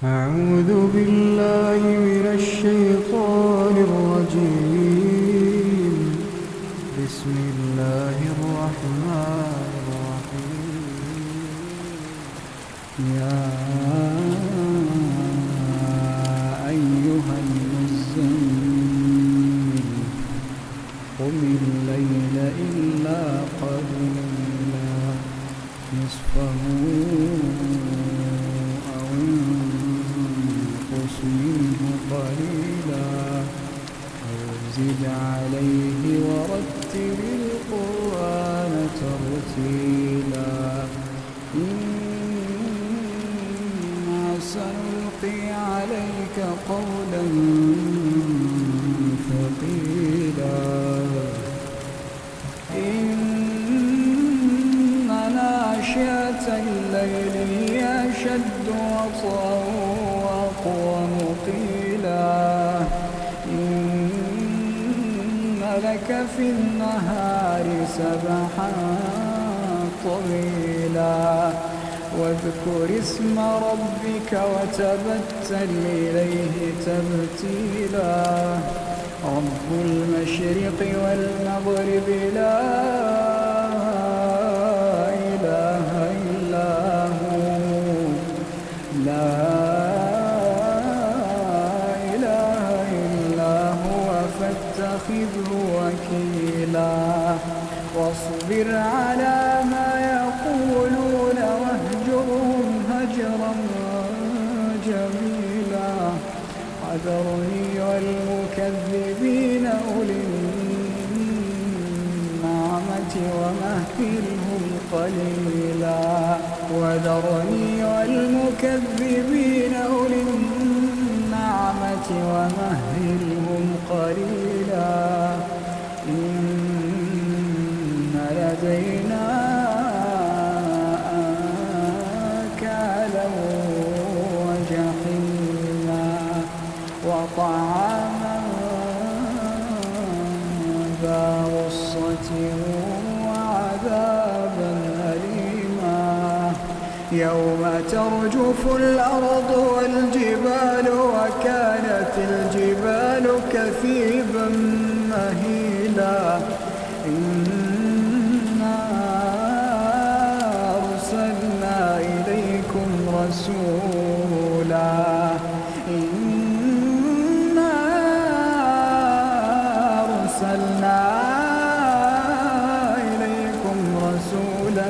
أعوذ بالله من الشيطان الرجيم. بسم الله الرحمن الرحيم. يا أيها المزمل قم الليل إلا قليلا نصفه أو انقص منه قليلا أو زد عليه ورتل القرآن ترتيلا. إنا سنلقي عليك قولا ثقيلا. إن ناشئة الليل هي أشد وطئا وأقوم قيلا. إن لك في النهار سبحا طويلا. واذكر اسم ربك وتبتل إليه تبتيلا. رب المشرق والمغرب لا إله إلا هو لا إله إلا هو فاتخذه وكيلا. واصبر على ما يقولون واهجرهم هجرا جميلا. وذرني والمكذبين أولي النعمة ومهلهم قليلا. وذرني والمكذبين أولي النعمة ومهلهم قليلا. إن لدينا أنكالا وجحيما وطعاما ذا غصة وعذابا أليما. يوم ترجف الأرض والجبال وكانت الجبال كثيبا مهيلا. إنا أرسلنا إليكم رسولا. إنا أرسلنا إليكم رسولا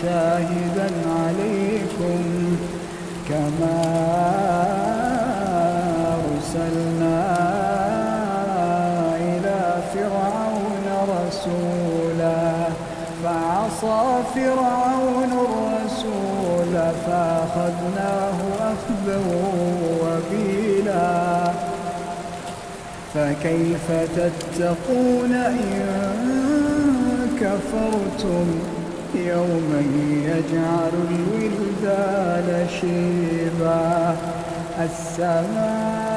شاهدا عليكم كما أرسلنا إلى فرعون رسولا. فعصى فرعون الرسول فأخذناه أخذا وبيلا. فكيف تتقون إن كفرتم يوما يجعل الولدان شيبا. السماء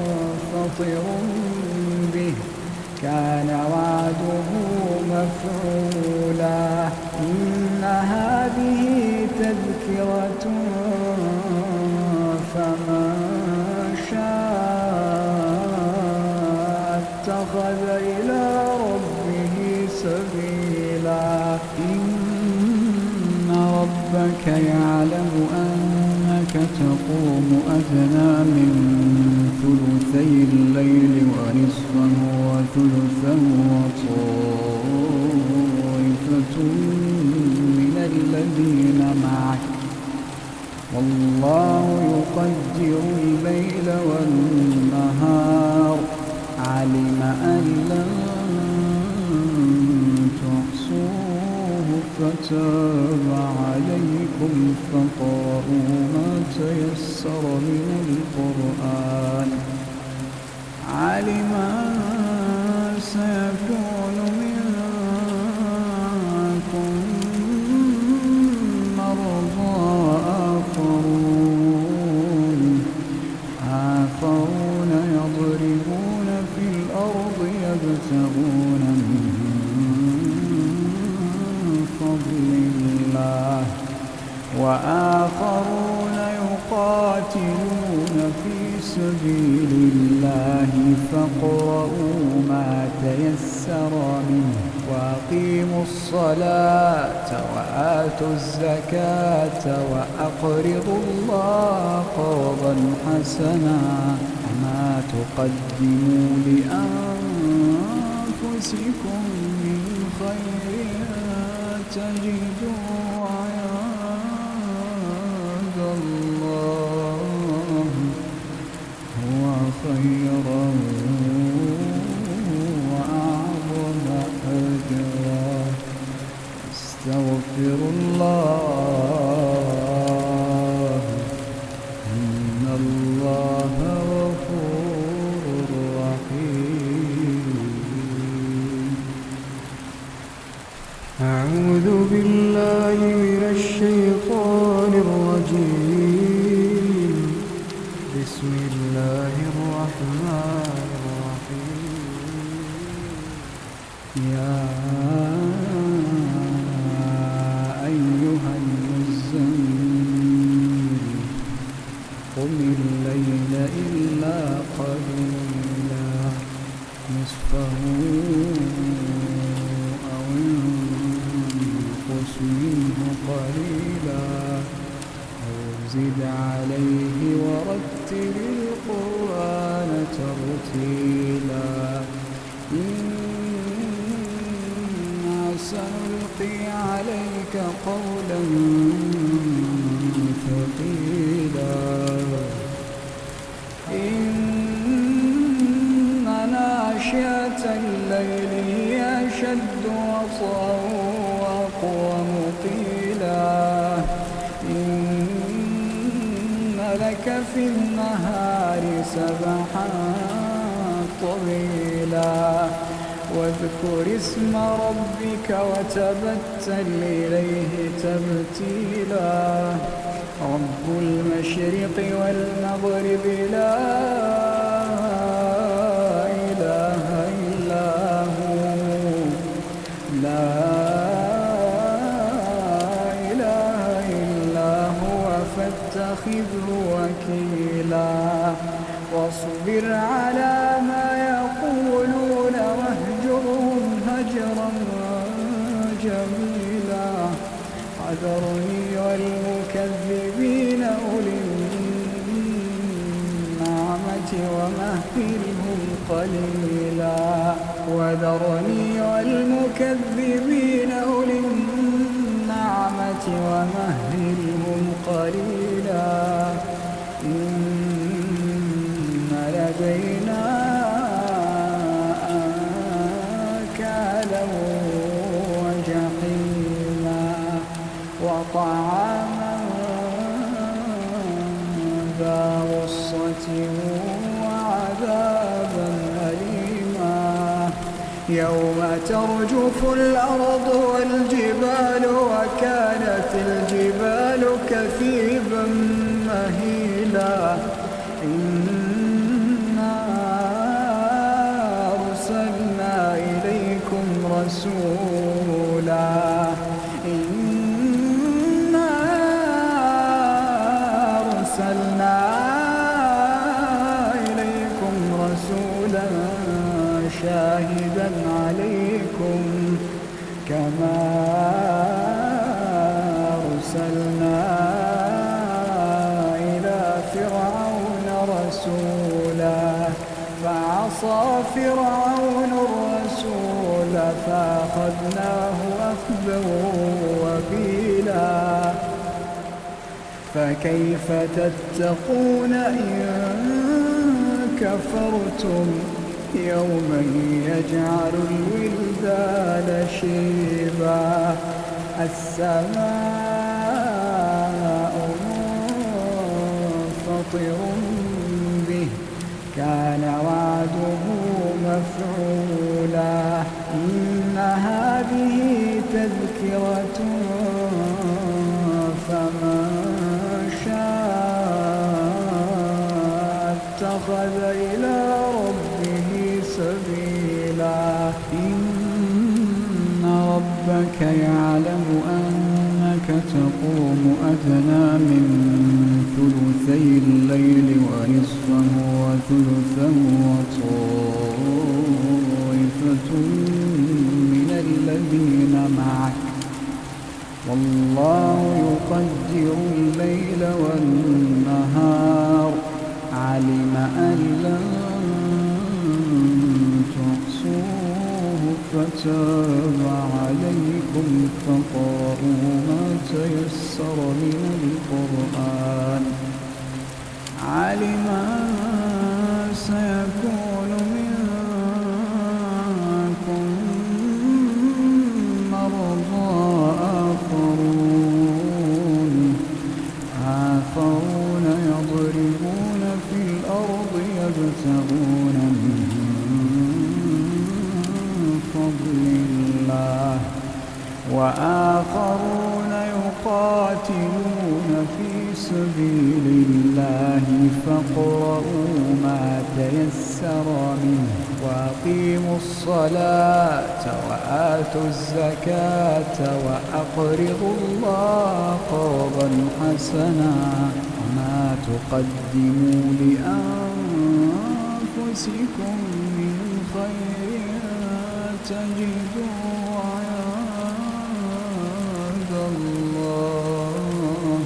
منفطر به كان وعده مفعولا. إن هذه تذكرة فمن شاء اتخذ إلى ربه سبيلا. إن ربك يعلم أنك تقوم أدنى من ثلثي الليل ونصفه وثلثه وطائفة من الذين معك والله يقدر الليل والنهار. علم أن لن تحصوه فتاب عليكم فاقرؤوا ما تيسر من القرآن. علم أن سيكون منكم مرضى آخرون يضربون في الأرض يبتغون من فضل الله وآخرون يقاتلون في سبيل الله فاقرؤوا ما تيسر منه وأقيموا الصلاة وآتوا الزكاة وأقرضوا الله قرضا حسنا ما تقدموا لأنفسكم من خير تجدوه عند الله هو خيرا وأعظم أجرا استغفروا الله إن الله غفور رحيم. أعوذ بالله من الشيطان الرجيم. بسم الله الرحمن الرحيم. يا أيها المزمل قم الليل إلا قليلا نصفه أو انقص منه قليلا أو زد عليه ورتل القرآن ترتيلا إنا سنلقي عليك قولا ثقيلا إن ناشئة الليل هي أشد وطئا وأقوم قيلا إن لك في النهار سبحا طويلا واذكر اسم ربك وتبتل إليه تبتيلا رب المشرق والمغرب لا إله إلا هو لا إله إلا هو فاتخذه وكيلا واصبر على ما يقولون واهجرهم هجرا جميلا وذرني والمكذبين أولي النعمة ومهلهم قليلا وذرني والمكذبين أولي النعمة ومهلهم قليلا إن لدينا أنكالا وجحيما وطعاما ذا غصة وعذابا أليما يوم ترجف الأرض والجبال وكانت الجبال كثيبا مهيلا إنا أرسلنا إليكم رسولا إنا أرسلنا إليكم رسولا شاهدا عليكم كما أرسلنا إلى فرعون رسولا فعصى فرعون الرسول فأخذناه أخذا وبيلا فكيف تتقون إن كفرتم يوما يجعل الولدان شيبا السماء منفطر به كان وعده مفعولا إن هذه تذكرة فمن شاء اتخذ إلى ربه سبيلا إن ربك يعلم أنك تقوم أدنى من ثلثي الليل ونصفه وثلثه وطائفة من الذين معك والله يقدر الليل والنهار علم أن لن تحصوه فتاب عليكم فاقرؤوا ما تيسر من القرآن علم أن سيكون منكم مرضى آخرون يضربون في الأرض يبتغون من فضل الله وآخرون يقاتلون في سبيل الله فاقرؤوا ما تيسر منه وأقيموا الصلاة وآتوا الزكاة وأقرضوا الله قرضا حسنا وما تقدموا لأنفسكم من خير تجدوه عند الله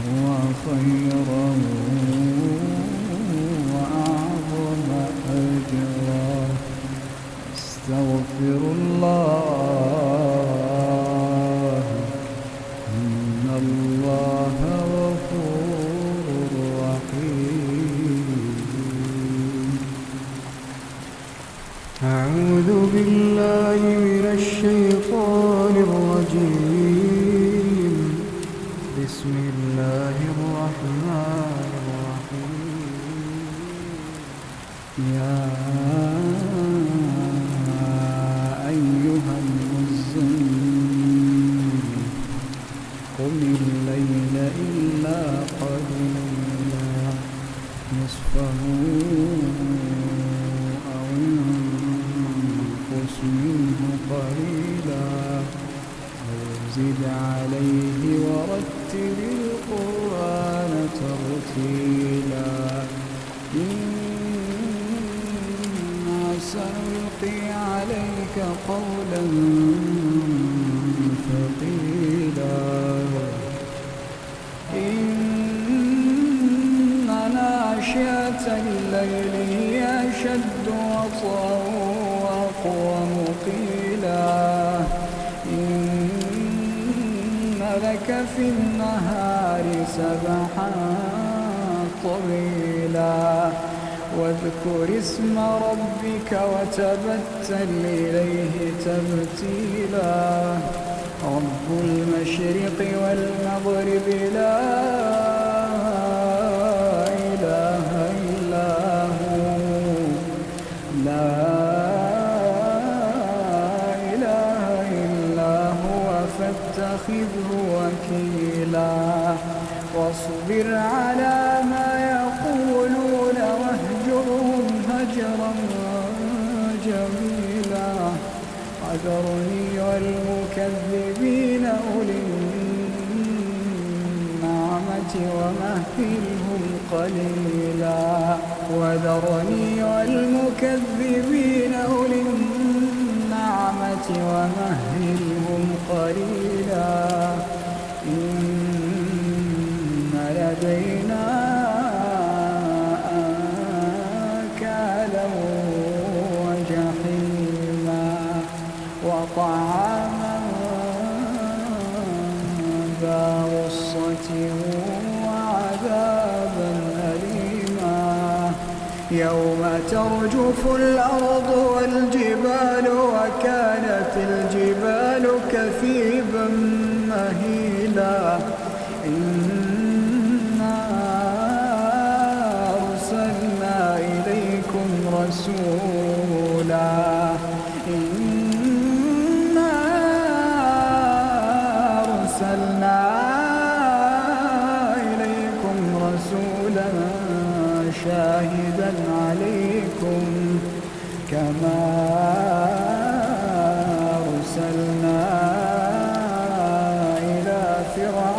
هو خيرا وأعظم أجرا استغفر الله إن الله غفور رحيم. أعوذ بالله من الشيطان الرجيم. بسم الله الرحمن الرحيم. يا أيها المزمل قم الليل إلا قليلا نصفه أو انقص منه قليلا أو زد عليه ورتل القرآن ترتيلا إنا سنلقي عليك قولا ثقيلا إن ناشئة الليل هي أشد وطئا وأقوم قيلا إن لك في النهار سبحا طويلا واذكر اسم ربك وتبتل إليه تبتيلا رب المشرق والمغرب لا إله إلا هو لا إله إلا هو فاتخذه وكيلا واصبر على ما يقولون واهجرهم هجرا جميلا وذرني والمكذبين أولي النعمة ومهلهم قليلا وذرني والمكذبين أولي النعمة ومهلهم قليلا إن لدينا أنكالا وجحيما وطعاما ذا غصة وعذابا أليما يوم ترجف الأرض والجبال وكانت الجبال كثيبا مهيلا إنا أرسلنا إليكم رسولا إنا أرسلنا إليكم رسولا شاهدا عليكم كما أرسلنا إلى فرعون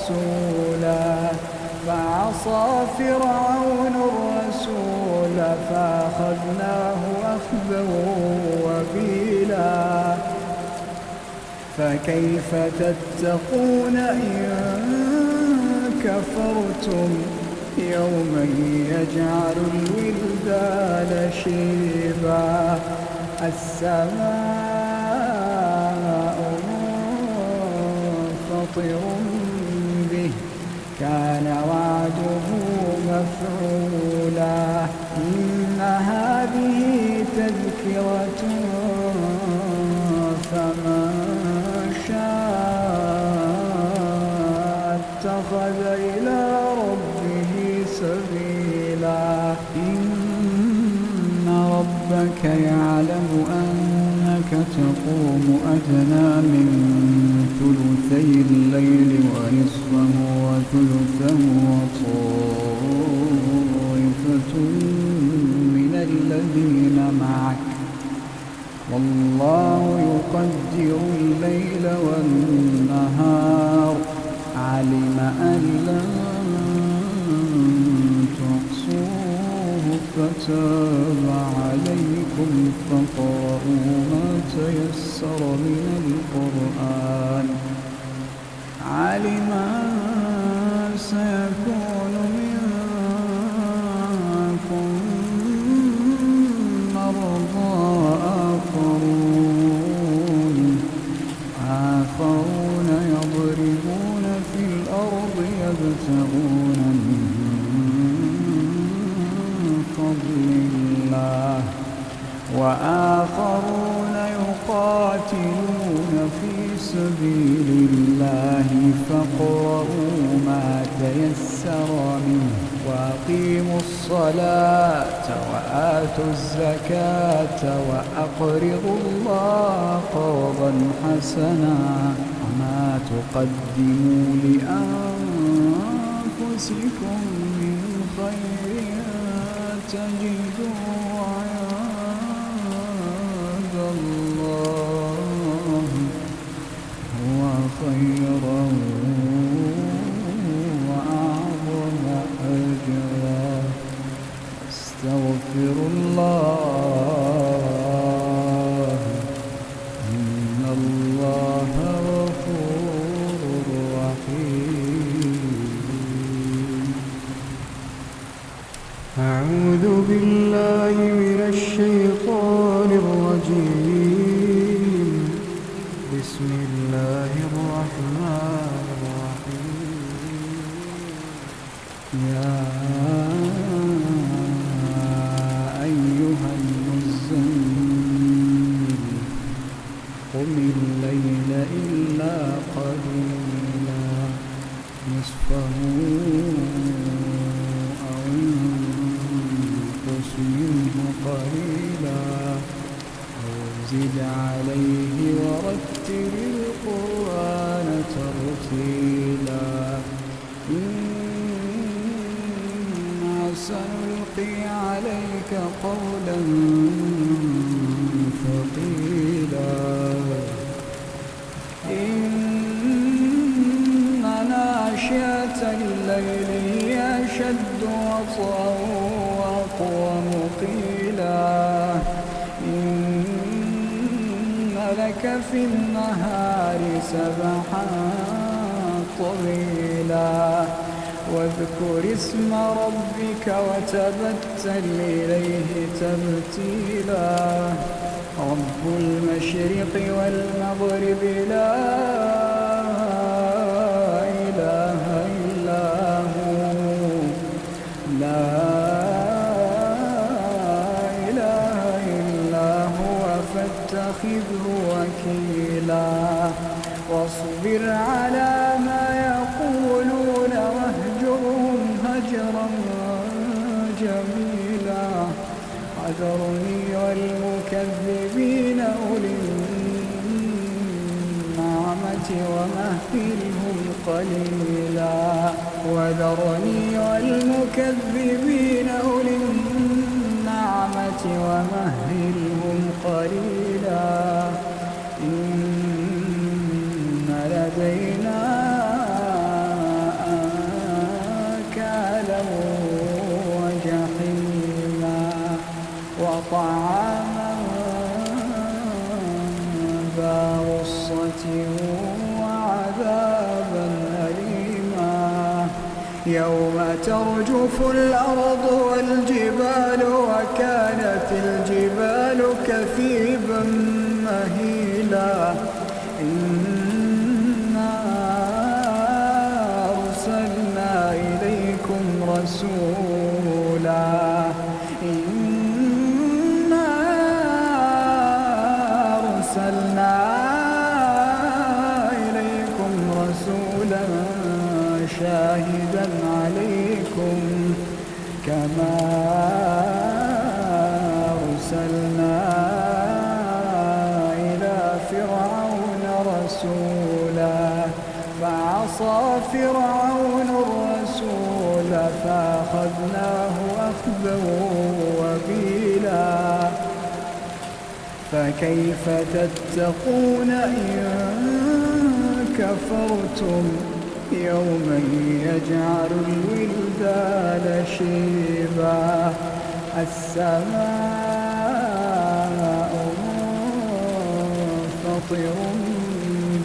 رسولا فعصى فرعون الرسول فأخذناه أخذا وبيلا فكيف تتقون إن كفرتم يوما يجعل الولدان شيبا السماء منفطر به كان وعده مفعولا إن هذه تذكرة فمن شاء اتخذ إلى ربه سبيلا إن ربك يعلم أنك تقوم أدنى من ثلثي الليل ونصفه وثلثه وطائفة من الذين معك والله يقدر الليل والنهار علم أن لن تحصوه فتاب عليكم فاقرؤوا ما تيسر من القرآن علم أن سيكون منكم مرضى آخرون يضربون في الأرض يبتغون من فضل الله وآخرون يقاتلون في سبيل الله فاقرؤوا ما تيسر منه وأقيموا الصلاة وآتوا الزكاة وأقرضوا الله قرضا حسنا وما تقدموا لأنفسكم من خير تجدوه عند الله هو خيرا وأعظم أجرا استغفر الله إن الله غفور رحيم أعوذ بالله من الشيطان الرجيم بسم الله الرحمن الرحيم يا أيها المزمل قم الليل إلا قليلا نصفه أو انقص منه قليلا أو زد عليه ورتل القرآن ترتيلا إنا سنلقي عليك قولا ثقيلا إن ناشئة الليل هي أشد وطئا وأقوم قيلا إن لك في النهار سبحا طويلا واذكر اسم ربك وتبتل إليه تبتيلا رب المشرق والمغرب لا إله إلا هو لا إله إلا هو فاتخذه وكيلا واصبر على ما يقولون واهجرهم هجرا جميلا وذرني والمكذبين أولي النعمة ومهلهم قليلا وذرني والمكذبين أولي النعمة ومهلهم قليلا إن لدينا يوم ترجف الأرض والجبال وكانت الجبال كثيبا مهيلا إنا أرسلنا إليكم رسولا شاهدا عليكم كما أرسلنا إلى فرعون رسولا فعصى فرعون الرسول فأخذناه أخذا وبيلا فكيف تتقون إن كفرتم يوما يجعل الولدان شيبا السماء منفطر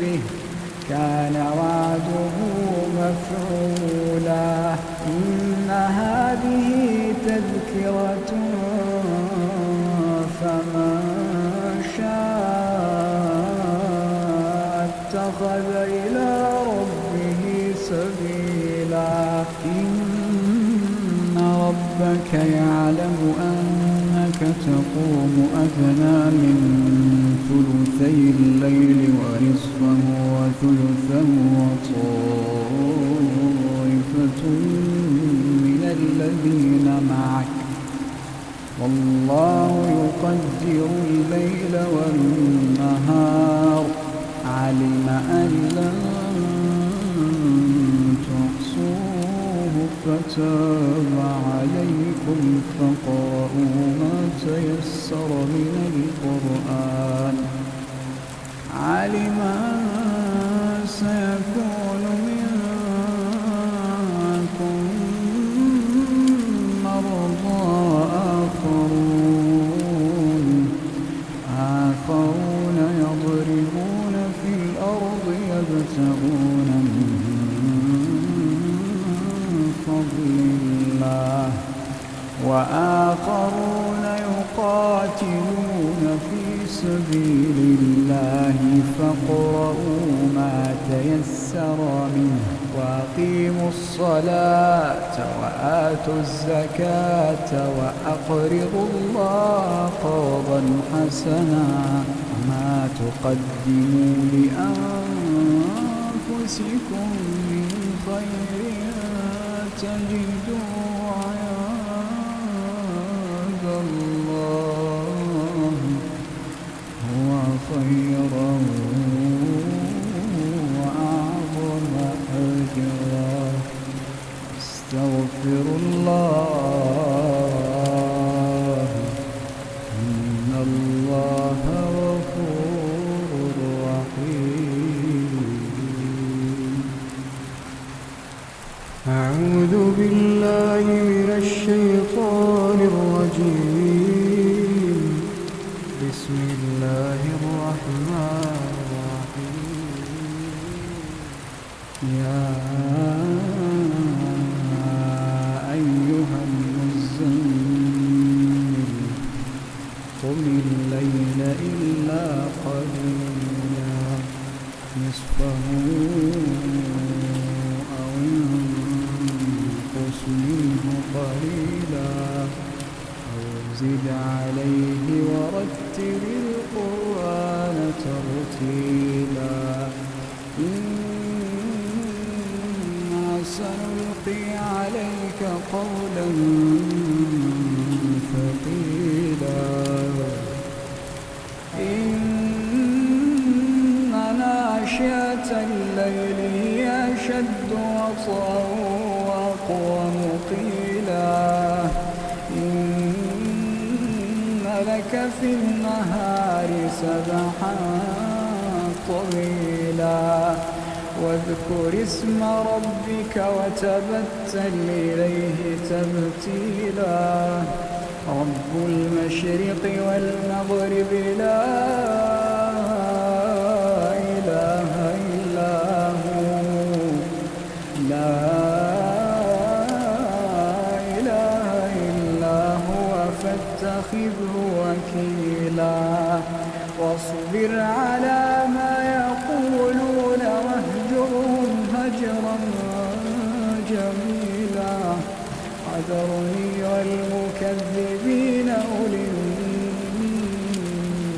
به كان وعده مفعولا إن هذه تذكرة فمن شاء اتخذ إلى ربه سبيلا إن ربك يعلم أنك تقوم أدنى من ثلثي الليل ونصفه وثلثه وطائفة من الذين معك والله يقدر الليل والنهار علم أن لن تحصوه فتاب عليكم فاقرؤوا ما تيسر من القرآن علم أن سيكون منكم مرضى آخرون يضربون في الأرض يبتغون من فضل الله وآخرون يقاتلون في سبيل الله فاقرؤوا ما تيسر منه وأقيموا الصلاة وآتوا الزكاة وأقرضوا الله قرضا حسنا ما تقدموا لأنفسكم من خير تجدوه عند الله هو خيرا وأعظم أجرا استغفر الله إن الله غفور رحيم أعوذ بالله من الشيطان الرجيم بسم الله الرحمن الرحيم يا أيها المزمل قم الليل إلا قليلا نصفه أو انقص منه قليلا أو زد عليه ورتل القرآن ترتيلا إنا سنلقي عليك قولا ثقيلا إن ناشئة الليل هي أشد وطئا وأقوم قيلا إن لك في النهار سبحا طويلا واذكر اسم ربك وتبتل إليه تبتيلا رب المشرق والمغرب لا إله إلا هو لا واصبر على ما يقولون واهجرهم هجرا جميلا وذرني والمكذبين أولي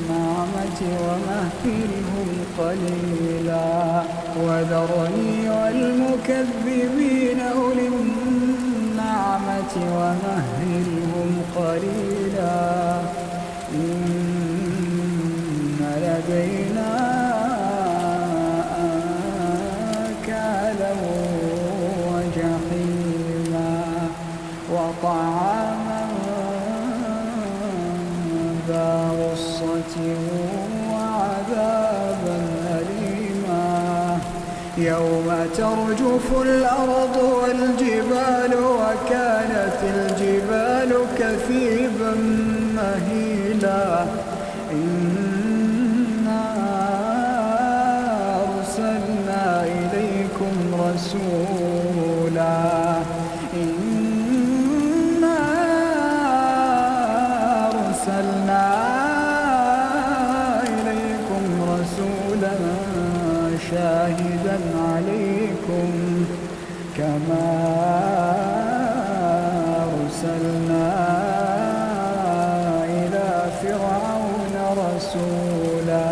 النعمة ومهلهم قليلا وذرني والمكذبين أولي النعمة ومهلهم قليلا إن لدينا أنكالا وجحيما وطعاما ذا غصة وعذابا أليما يوم ترجف الأرض والجبال وكانت الجبال كثيبا مهيلا إنا أرسلنا إليكم رسولا إنا أرسلنا إليكم رسولا شاهدا عليكم كما أرسلنا إلى فرعون رسولا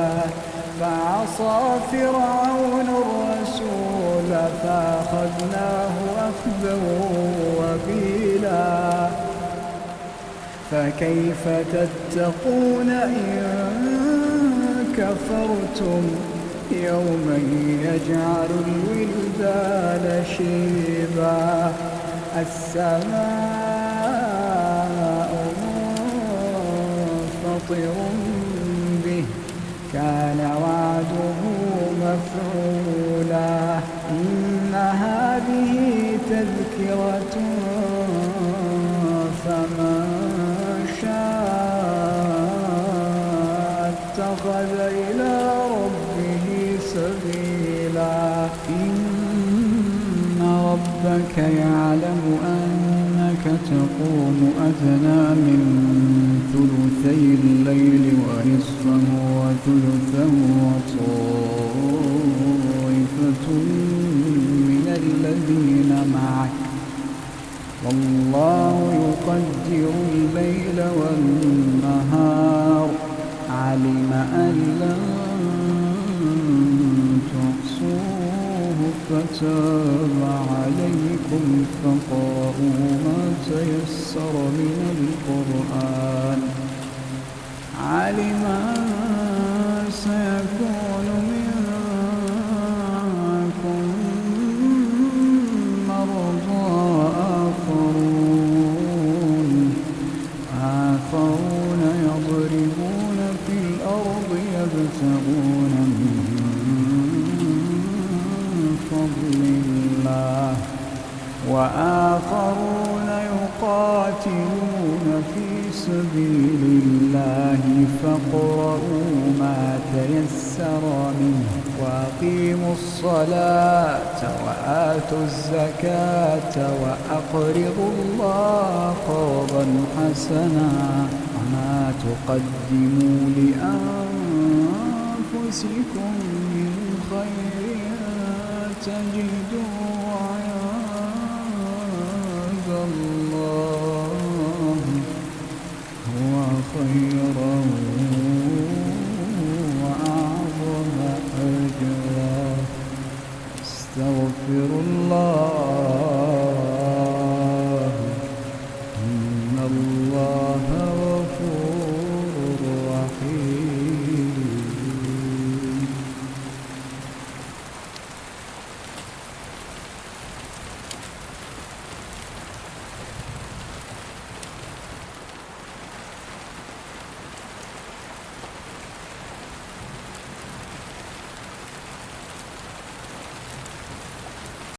فعصى فرعون الرسول فأخذناه أخذا وبيلا فكيف تتقون إن كفرتم يوما يجعل الولدان شيبا السماء منفطر به كان وعده مفعولا إن هذه تذكرة فمن شاء اتخذ إلى ربه سبيلا إن ربك يعلم أنك تقوم أدنى من ثلثي الليل ونصفه وثلثه وطائفة من الذين معك والله يقدر الليل والنهار علم أن لن تحصوه فتاب عليكم فاقرؤوا ما تيسر من القرآن علم أن سيكون منكم مرضى آخرون يضربون في الأرض يبتغون من فضل الله وآخرون يقاتلون في سبيل الله فاقرؤوا ما تيسر منه وأقيموا الصلاة وآتوا الزكاة وأقرضوا الله قرضا حسنا وما تقدموا لأنفسكم من خير تجدوا عند الله هو خيرا وأعظم أجرا استغفر الله